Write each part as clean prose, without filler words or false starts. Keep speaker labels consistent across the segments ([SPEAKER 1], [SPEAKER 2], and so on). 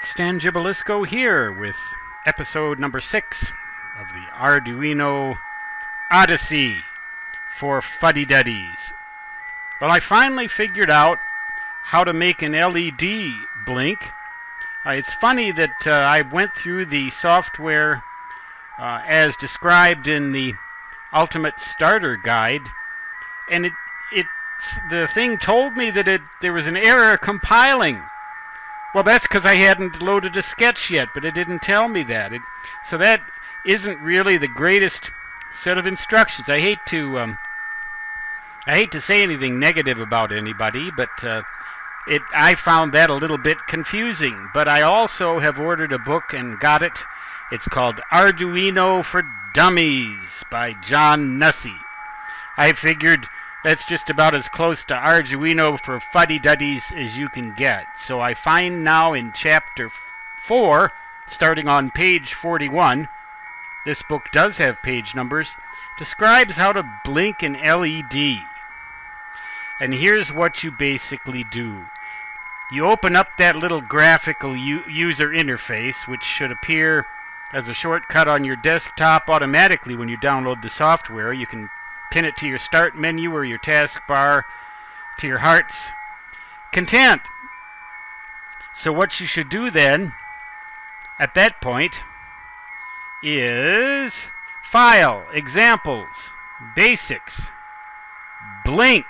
[SPEAKER 1] Stan Gibilisco here with episode number 6 of the Arduino Odyssey for fuddy-duddies. Well, I finally figured out how to make an LED blink. It's funny that I went through the software as described in the Ultimate Starter Guide, and the thing told me that there was an error compiling. Well, that's because I hadn't loaded a sketch yet, but it didn't tell me that. So that isn't really the greatest set of instructions. I hate to say anything negative about anybody, but I found that a little bit confusing. But I also have ordered a book and got it. It's called Arduino for Dummies by John Nussey. I figured that's just about as close to Arduino for fuddy-duddies as you can get. So I find now in chapter 4, starting on page 41, this book does have page numbers, describes how to blink an LED. And here's what you basically do. You open up that little graphical user interface, which should appear as a shortcut on your desktop automatically when you download the software. You can pin it to your start menu or your taskbar to your heart's content. So what you should do then, at that point, is File, Examples, Basics, Blink.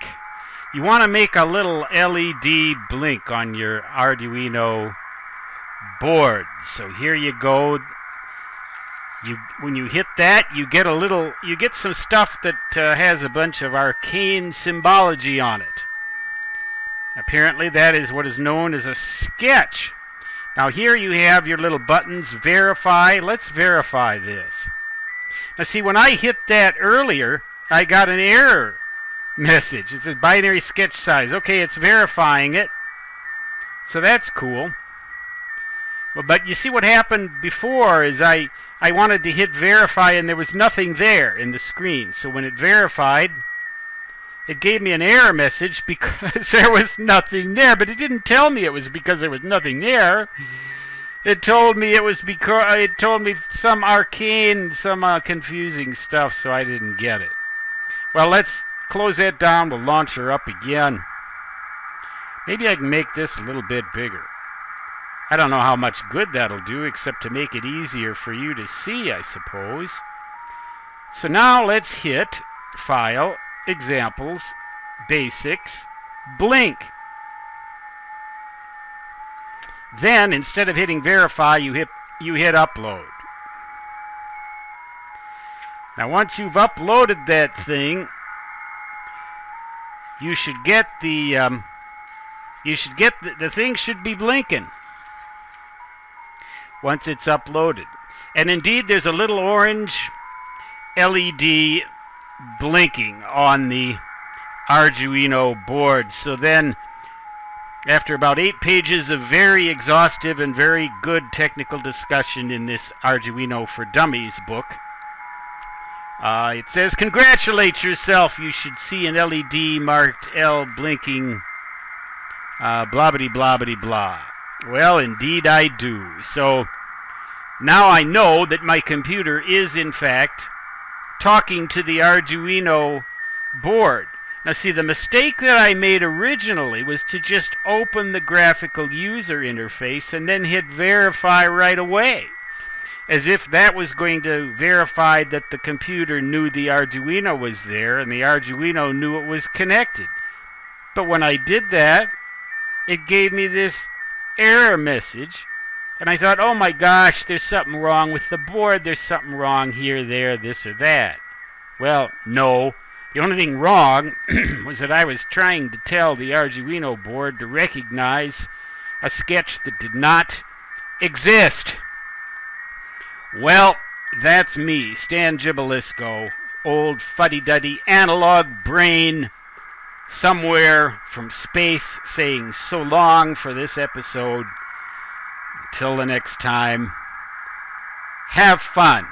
[SPEAKER 1] You want to make a little LED blink on your Arduino board. So here you go. When you hit that, you get some stuff that has a bunch of arcane symbology on it. Apparently that is what is known as a sketch. Now here you have your little buttons, verify. Let's verify this. Now see, when I hit that earlier, I got an error message. It says binary sketch size. Okay, it's verifying it. So that's cool. Well, but you see what happened before is I wanted to hit verify and there was nothing there in the screen. So when it verified, it gave me an error message because there was nothing there. But it didn't tell me it was because there was nothing there. It told me some arcane, some confusing stuff, so I didn't get it. Well, let's close that down. We'll launch her up again. Maybe I can make this a little bit bigger. I don't know how much good that'll do, except to make it easier for you to see, I suppose. So now let's hit File, Examples, Basics, Blink. Then, instead of hitting Verify, you hit Upload. Now, once you've uploaded that thing, you should get the thing should be blinking once it's uploaded. And indeed, there's a little orange LED blinking on the Arduino board. So then, after about 8 pages of very exhaustive and very good technical discussion in this Arduino for Dummies book, it says, congratulate yourself, you should see an LED marked L blinking, blah-bitty, blah-bitty, blah. Well, indeed I do. So now I know that my computer is, in fact, talking to the Arduino board. Now see, the mistake that I made originally was to just open the graphical user interface and then hit verify right away, as if that was going to verify that the computer knew the Arduino was there and the Arduino knew it was connected. But when I did that, it gave me this error message, and I thought, oh my gosh, there's something wrong with the board, there's something wrong here, there, this or that. Well, no. The only thing wrong was that I was trying to tell the Arduino board to recognize a sketch that did not exist. Well, that's me, Stan Gibilisco, old fuddy-duddy analog brain, somewhere from space, saying so long for this episode. Until the next time, have fun.